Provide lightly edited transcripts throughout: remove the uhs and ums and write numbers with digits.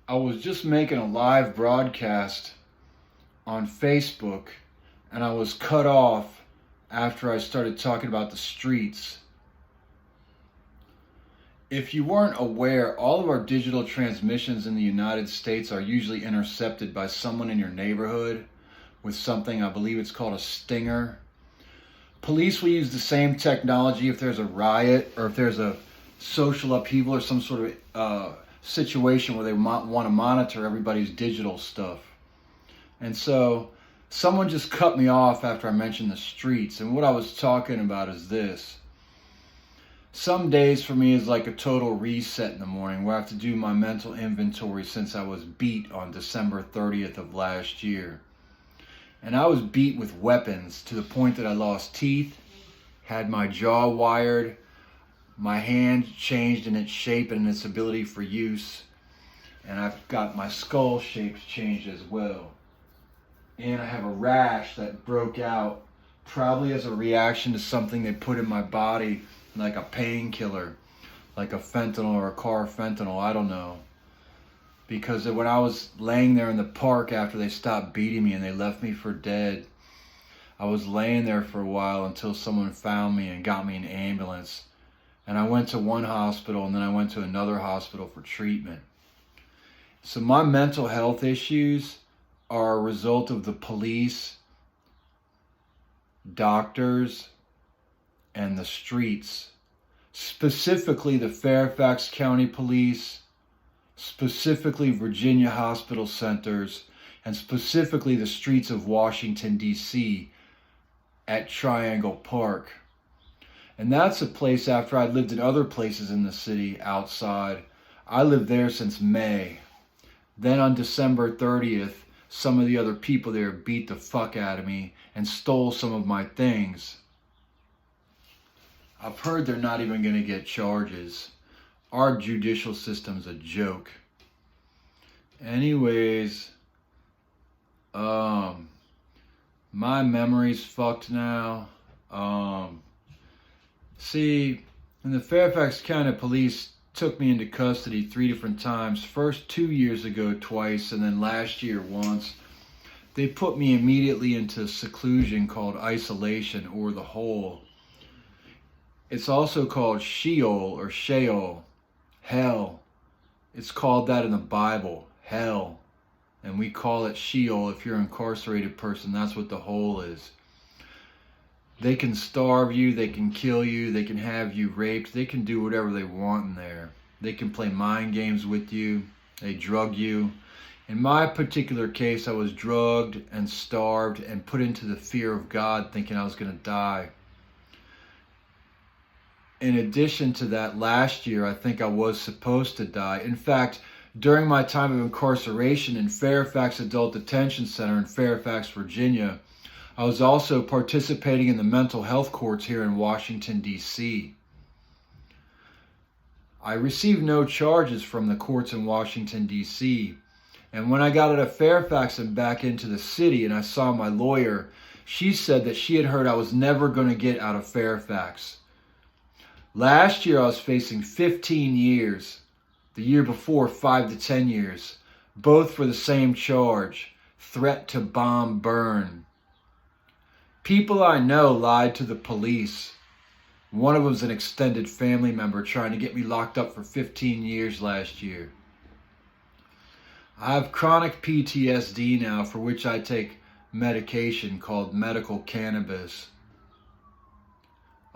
I was just making a live broadcast on Facebook and I was cut off after I started talking about the streets. If you weren't aware, all of our digital transmissions in the United States are usually intercepted by someone in your neighborhood with something, I believe it's called a stinger. Police will use the same technology if there's a riot or if there's a social upheaval or some sort of situation where they want to monitor everybody's digital stuff. And so someone just cut me off after I mentioned the streets. And what I was talking about is this. Some days for me is like a total reset in the morning where I have to do my mental inventory since I was beat on December 30th of last year. And I was beat with weapons to the point that I lost teeth, had my jaw wired, my hand changed in its shape and its ability for use, and I've got my skull shapes changed as well. And I have a rash that broke out probably as a reaction to something they put in my body, like a painkiller, like a fentanyl or a carfentanil, I don't know. Because when I was laying there in the park after they stopped beating me and they left me for dead, I was laying there for a while until someone found me and got me an ambulance. And I went to one hospital and then I went to another hospital for treatment. So my mental health issues are a result of the police, doctors, and the streets. Specifically the Fairfax County Police, specifically Virginia hospital centers, and specifically the streets of Washington, D.C. at Triangle Park. And that's a place after I'd lived in other places in the city outside. I lived there since May. Then on December 30th, some of the other people there beat the fuck out of me and stole some of my things. I've heard they're not even going to get charges. Our judicial system's a joke. Anyways, my memory's fucked now. See, when the Fairfax County Police took me into custody 3 different times, first 2 years ago twice, and then last year once, they put me immediately into seclusion called isolation or the hole. It's also called Sheol or Sheol, hell. It's called that in the Bible, hell. And we call it Sheol if you're an incarcerated person. That's what the hole is. They can starve you, they can kill you, they can have you raped, they can do whatever they want in there. They can play mind games with you, they drug you. In my particular case, I was drugged and starved and put into the fear of God thinking I was going to die. In addition to that, last year, I think I was supposed to die. In fact, during my time of incarceration in Fairfax Adult Detention Center in Fairfax, Virginia, I was also participating in the mental health courts here in Washington, D.C. I received no charges from the courts in Washington, D.C. And when I got out of Fairfax and back into the city and I saw my lawyer, she said that she had heard I was never going to get out of Fairfax. Last year I was facing 15 years. The year before, 5 to 10 years. Both for the same charge. Threat to bomb burn. People I know lied to the police. One of them's an extended family member trying to get me locked up for 15 years last year. I have chronic PTSD now, for which I take medication called medical cannabis.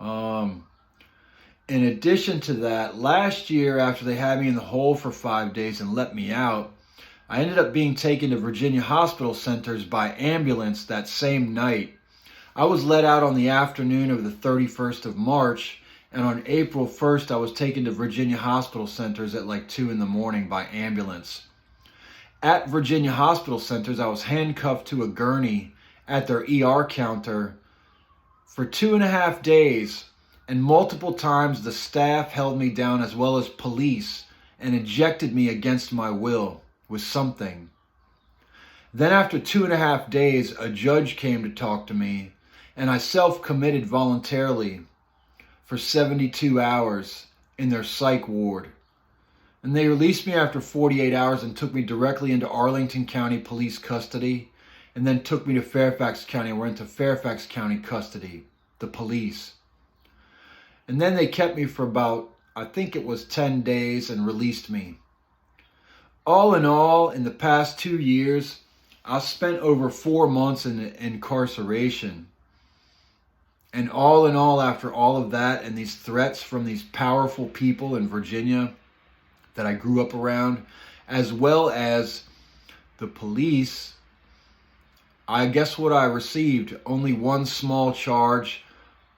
In addition to that, last year after they had me in the hole for 5 days and let me out, I ended up being taken to Virginia hospital centers by ambulance that same night. I was let out on the afternoon of the 31st of March, and on April 1st I was taken to Virginia hospital centers at like 2 in the morning by ambulance. At Virginia hospital centers, I was handcuffed to a gurney at their ER counter for 2.5 days. And multiple times the staff held me down as well as police and ejected me against my will with something. Then after 2.5 days, a judge came to talk to me and I self-committed voluntarily for 72 hours in their psych ward. And they released me after 48 hours and took me directly into Arlington County Police custody, and then took me to Fairfax County and went into Fairfax County custody, the police. And then they kept me for about, I think it was 10 days and released me. All in all, in the past 2 years, I've spent over 4 months in incarceration. And all in all, after all of that and these threats from these powerful people in Virginia that I grew up around, as well as the police, I guess what I received? Only one small charge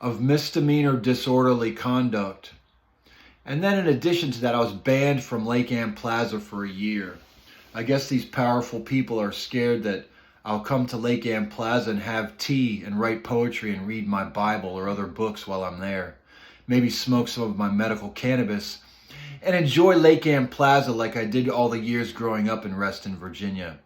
of misdemeanor disorderly conduct. And then in addition to that, I was banned from Lake Ann Plaza for a year. I guess these powerful people are scared that I'll come to Lake Ann Plaza and have tea and write poetry and read my Bible or other books while I'm there. Maybe smoke some of my medical cannabis and enjoy Lake Ann Plaza like I did all the years growing up in Reston, Virginia.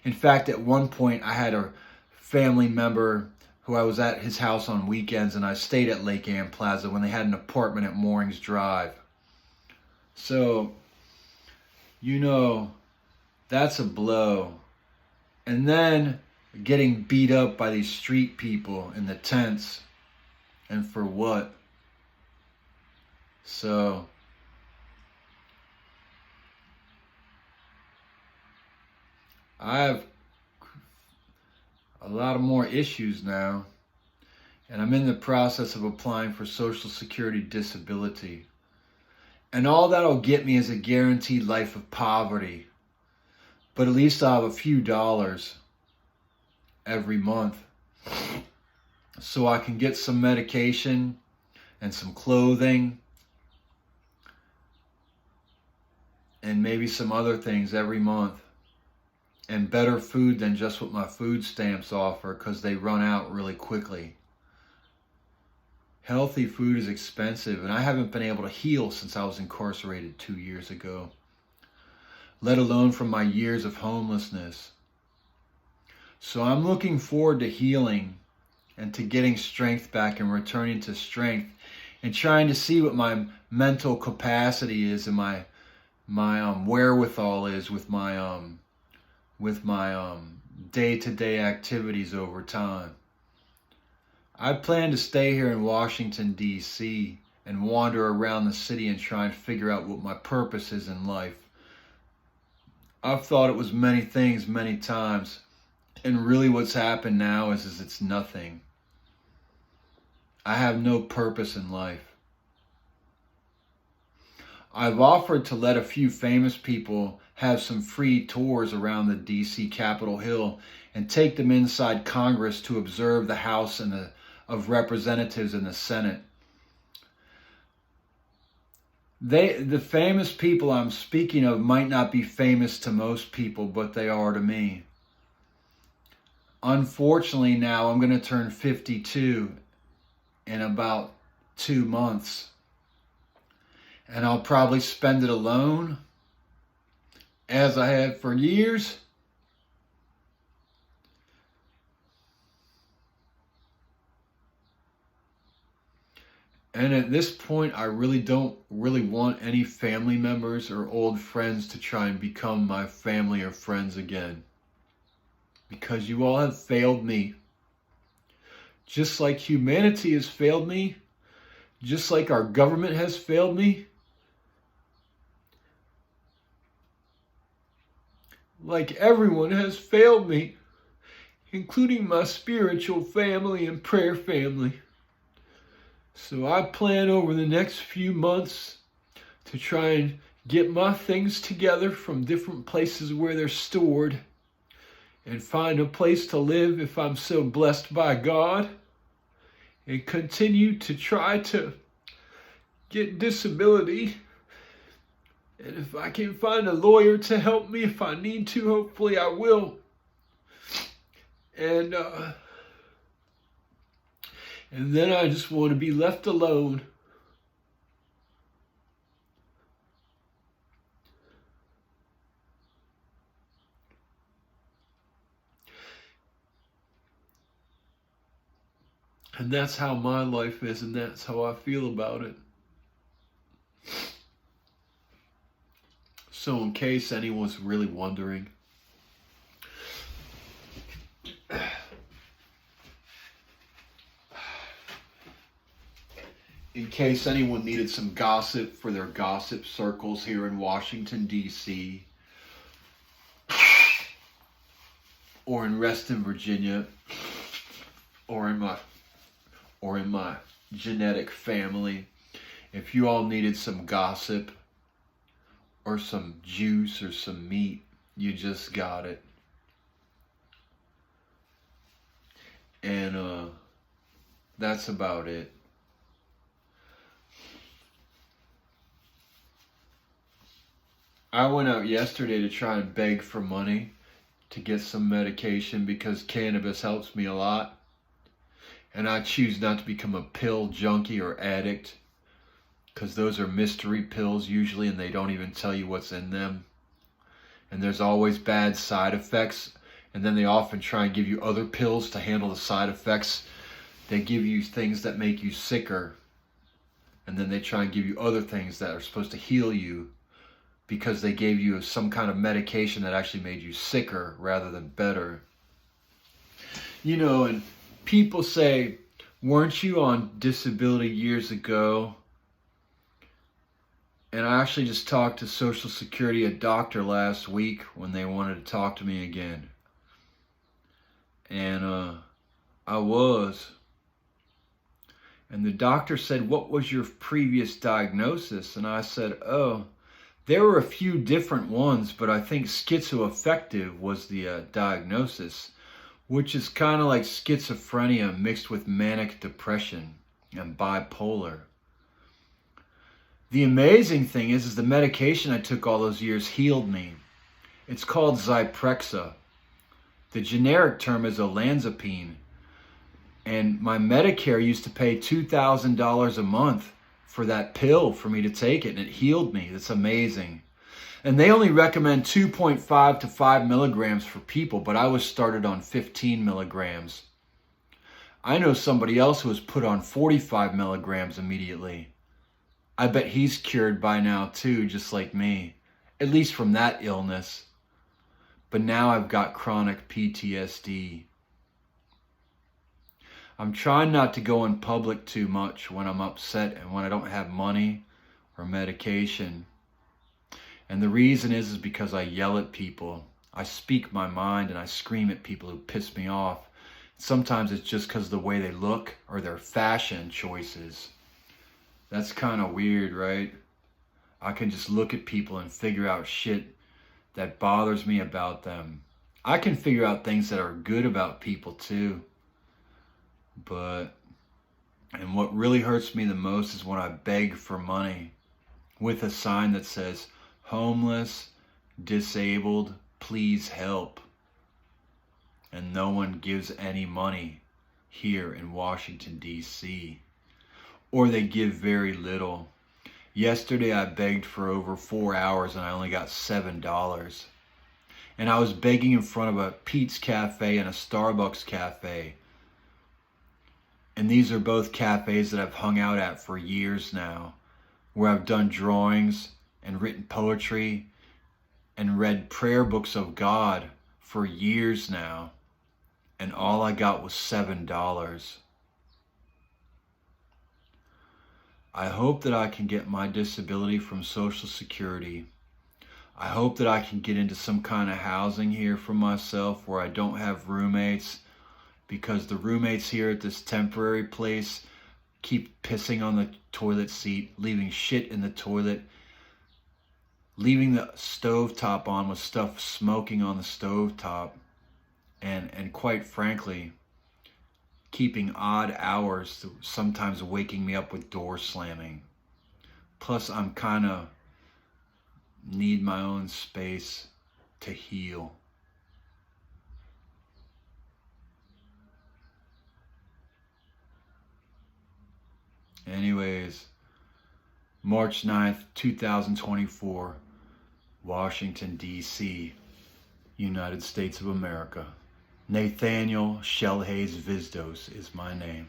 In fact, at one point I had a family member who I was at his house on weekends, and I stayed at Lake Ann Plaza when they had an apartment at Moorings Drive. So, you know, that's a blow. And then getting beat up by these street people in the tents. And for what? So, I have a lot of more issues now, and I'm in the process of applying for Social Security disability. And all that'll get me is a guaranteed life of poverty. But at least I'll have a few dollars every month so I can get some medication and some clothing and maybe some other things every month. And better food than just what my food stamps offer, because they run out really quickly. Healthy food is expensive, and I haven't been able to heal since I was incarcerated 2 years ago, let alone from my years of homelessness. So I'm looking forward to healing and to getting strength back and returning to strength and trying to see what my mental capacity is and my wherewithal is with my day-to-day activities over time. I plan to stay here in Washington, D.C. and wander around the city and try and figure out what my purpose is in life. I've thought it was many things many times, and really what's happened now is it's nothing. I have no purpose in life. I've offered to let a few famous people have some free tours around the D.C. Capitol Hill and take them inside Congress to observe the House of Representatives and the Senate. The famous people I'm speaking of might not be famous to most people, but they are to me. Unfortunately, now I'm going to turn 52 in about 2 months. And I'll probably spend it alone, as I have for years. And at this point, I really don't want any family members or old friends to try and become my family or friends again. Because you all have failed me. Just like humanity has failed me. Just like our government has failed me. Like everyone has failed me, including my spiritual family and prayer family. So I plan over the next few months to try and get my things together from different places where they're stored and find a place to live if I'm so blessed by God, and continue to try to get disability. And if I can find a lawyer to help me if I need to, hopefully I will. And then I just want to be left alone. And that's how my life is, and that's how I feel about it. So in case anyone's really wondering, in case anyone needed some gossip for their gossip circles here in Washington, D.C., or in Reston, Virginia, or in my genetic family, if you all needed some gossip or some juice or some meat, you just got it. And that's about it. I went out yesterday to try and beg for money to get some medication because cannabis helps me a lot. And I choose not to become a pill junkie or addict because those are mystery pills usually, and they don't even tell you what's in them. And there's always bad side effects. And then they often try and give you other pills to handle the side effects. They give you things that make you sicker. And then they try and give you other things that are supposed to heal you because they gave you some kind of medication that actually made you sicker rather than better. You know, and people say, weren't you on disability years ago? And I actually just talked to Social Security, a doctor last week when they wanted to talk to me again. And I was. And the doctor said, what was your previous diagnosis? And I said, oh, there were a few different ones, but I think schizoaffective was the diagnosis, which is kind of like schizophrenia mixed with manic depression and bipolar. The amazing thing is the medication I took all those years healed me. It's called Zyprexa. The generic term is olanzapine. And my Medicare used to pay $2,000 a month for that pill for me to take it, and it healed me. It's amazing. And they only recommend 2.5 to 5 milligrams for people, but I was started on 15 milligrams. I know somebody else who was put on 45 milligrams immediately. I bet he's cured by now too, just like me, at least from that illness. But now I've got chronic PTSD. I'm trying not to go in public too much when I'm upset and when I don't have money or medication. And the reason is because I yell at people. I speak my mind and I scream at people who piss me off. Sometimes it's just because of the way they look or their fashion choices. That's kind of weird, right? I can just look at people and figure out shit that bothers me about them. I can figure out things that are good about people too. And what really hurts me the most is when I beg for money with a sign that says, homeless, disabled, please help. And no one gives any money here in Washington, D.C. Or they give very little. Yesterday I begged for over 4 hours and I only got $7. And I was begging in front of a Pete's Cafe and a Starbucks Cafe. And these are both cafes that I've hung out at for years now, where I've done drawings and written poetry and read prayer books of God for years now. And all I got was $7. I hope that I can get my disability from Social Security. I hope that I can get into some kind of housing here for myself where I don't have roommates, because the roommates here at this temporary place keep pissing on the toilet seat, leaving shit in the toilet, leaving the stovetop on with stuff smoking on the stovetop, and quite frankly, keeping odd hours, sometimes waking me up with door slamming. Plus, I'm kind of need my own space to heal. Anyways, March 9th, 2024, Washington, D.C., United States of America. Nathaniel Shellhays Vizdos is my name.